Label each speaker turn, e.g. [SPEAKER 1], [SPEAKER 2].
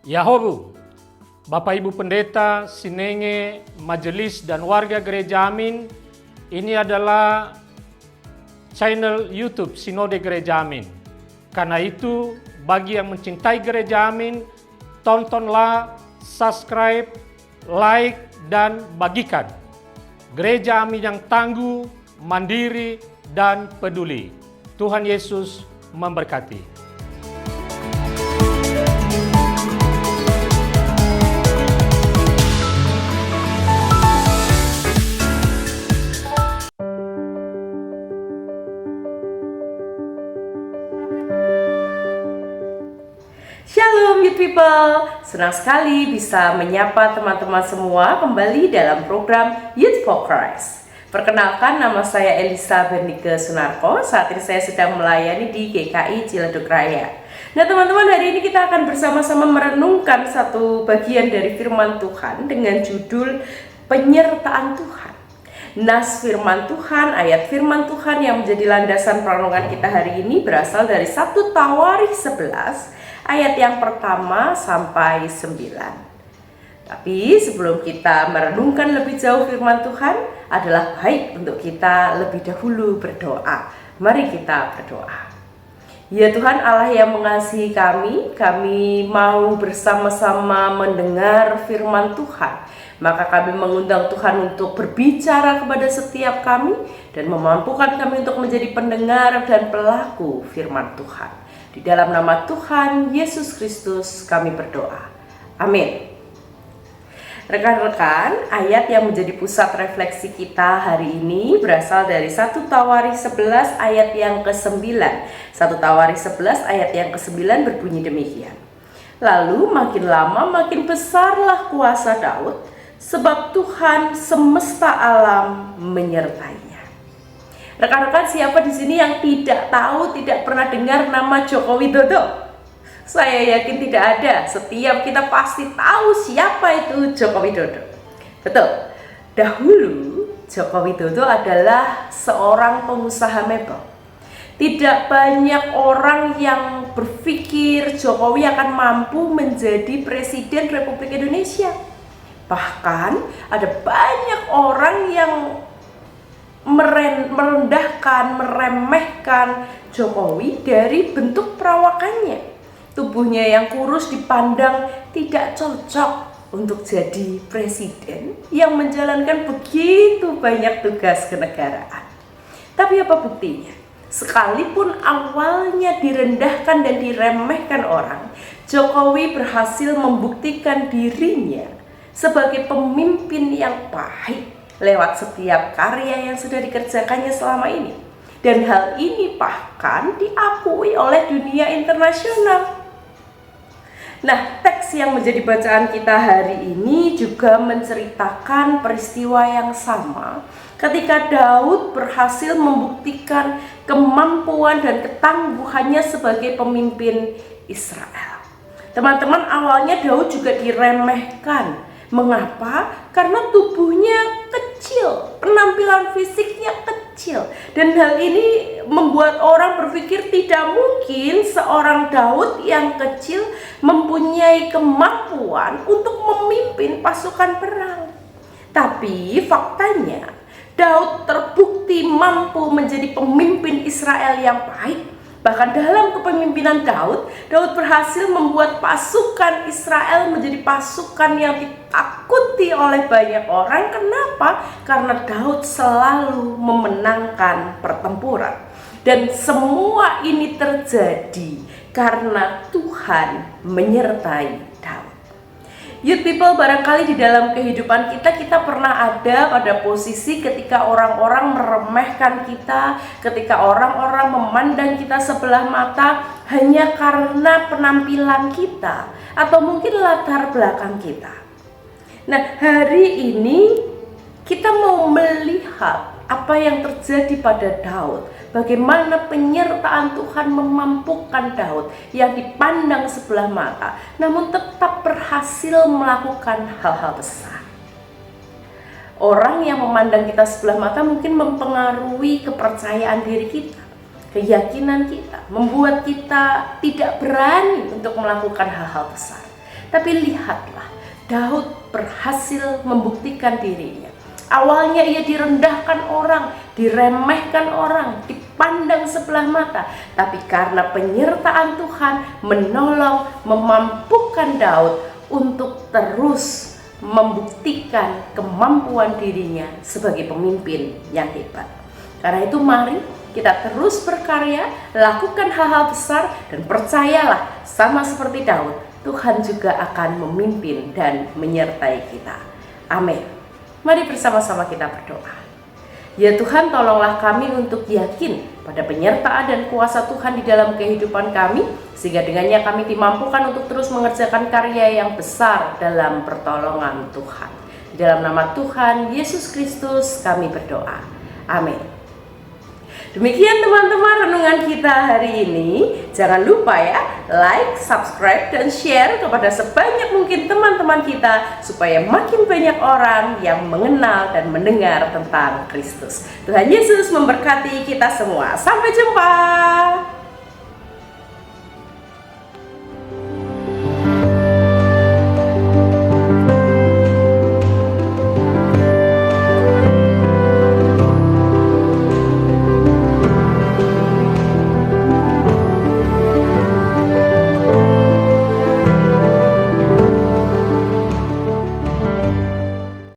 [SPEAKER 1] Yahobu, Bapak Ibu Pendeta, Sinenge, Majelis dan warga Gereja Amin, ini adalah channel YouTube Sinode Gereja Amin. Karena itu, bagi yang mencintai Gereja Amin, tontonlah, subscribe, like, dan bagikan. Gereja Amin yang tangguh, mandiri, dan peduli. Tuhan Yesus memberkati.
[SPEAKER 2] Shalom youth people, senang sekali bisa menyapa teman-teman semua kembali dalam program Youth for Christ. Perkenalkan, nama saya Elisa Bernike Sunarko. Saat ini saya sedang melayani di GKI Ciledug Raya. Nah teman-teman, hari ini kita akan bersama-sama merenungkan satu bagian dari firman Tuhan dengan judul Penyertaan Tuhan. Nas firman Tuhan, ayat firman Tuhan yang menjadi landasan perenungan kita hari ini berasal dari 1 Tawarikh 11 ayat yang pertama sampai 9. Tapi sebelum kita merenungkan lebih jauh firman Tuhan, adalah baik untuk kita lebih dahulu berdoa. Mari kita berdoa. Ya Tuhan Allah yang mengasihi kami mau bersama-sama mendengar firman Tuhan. Maka kami mengundang Tuhan untuk berbicara kepada setiap kami dan memampukan kami untuk menjadi pendengar dan pelaku firman Tuhan. Di dalam nama Tuhan Yesus Kristus kami berdoa. Amin. Rekan-rekan, ayat yang menjadi pusat refleksi kita hari ini berasal dari 1 Tawarikh 11 ayat yang ke-9. 1 Tawarikh 11 ayat yang ke-9 berbunyi demikian. Lalu makin lama makin besarlah kuasa Daud, sebab Tuhan semesta alam menyertainya. Rekan-rekan, siapa di sini yang tidak tahu, tidak pernah dengar nama Joko Widodo? Saya yakin tidak ada. Setiap kita pasti tahu siapa itu Joko Widodo. Betul. Dahulu Joko Widodo adalah seorang pengusaha mebel. Tidak banyak orang yang berpikir Jokowi akan mampu menjadi Presiden Republik Indonesia. Bahkan ada banyak orang yang merendahkan, meremehkan Jokowi dari bentuk perawakannya. Tubuhnya yang kurus dipandang tidak cocok untuk jadi presiden yang menjalankan begitu banyak tugas kenegaraan. Tapi apa buktinya? Sekalipun awalnya direndahkan dan diremehkan orang, Jokowi berhasil membuktikan dirinya sebagai pemimpin yang baik lewat setiap karya yang sudah dikerjakannya selama ini. Dan hal ini bahkan diakui oleh dunia internasional. Nah, teks yang menjadi bacaan kita hari ini juga menceritakan peristiwa yang sama ketika Daud berhasil membuktikan kemampuan dan ketangguhannya sebagai pemimpin Israel. Teman-teman, awalnya Daud juga diremehkan. Mengapa? Karena tubuhnya kecil, penampilan fisiknya kecil. Dan hal ini membuat orang berpikir tidak mungkin seorang Daud yang kecil mempunyai kemampuan untuk memimpin pasukan perang. Tapi faktanya Daud terbukti mampu menjadi pemimpin Israel yang baik. Bahkan dalam kepemimpinan Daud berhasil membuat pasukan Israel menjadi pasukan yang ditakuti oleh banyak orang. Kenapa? Karena Daud selalu memenangkan pertempuran. Dan semua ini terjadi karena Tuhan menyertai Daud. Youth people, barangkali di dalam kehidupan kita pernah ada pada posisi ketika orang-orang meremehkan kita, ketika orang-orang memandang kita sebelah mata hanya karena penampilan kita atau mungkin latar belakang kita. Nah, hari ini kita mau melihat apa yang terjadi pada Daud. Bagaimana penyertaan Tuhan memampukan Daud yang dipandang sebelah mata, namun tetap berhasil melakukan hal-hal besar. Orang yang memandang kita sebelah mata mungkin mempengaruhi kepercayaan diri kita, keyakinan kita, membuat kita tidak berani untuk melakukan hal-hal besar. Tapi lihatlah, Daud berhasil membuktikan dirinya. Awalnya ia direndahkan orang, diremehkan orang, dipandang sebelah mata. Tapi karena penyertaan Tuhan menolong, memampukan Daud untuk terus membuktikan kemampuan dirinya sebagai pemimpin yang hebat. Karena itu mari kita terus berkarya, lakukan hal-hal besar, dan percayalah sama seperti Daud, Tuhan juga akan memimpin dan menyertai kita. Amin. Mari bersama-sama kita berdoa. Ya Tuhan, tolonglah kami untuk yakin pada penyertaan dan kuasa Tuhan di dalam kehidupan kami, sehingga dengannya kami dimampukan untuk terus mengerjakan karya yang besar dalam pertolongan Tuhan. Di dalam nama Tuhan Yesus Kristus kami berdoa. Amin. Demikian teman-teman renungan kita hari ini. Jangan lupa ya, like, subscribe, dan share kepada sebanyak mungkin teman-teman kita, supaya makin banyak orang yang mengenal dan mendengar tentang Kristus. Tuhan Yesus memberkati kita semua. Sampai jumpa.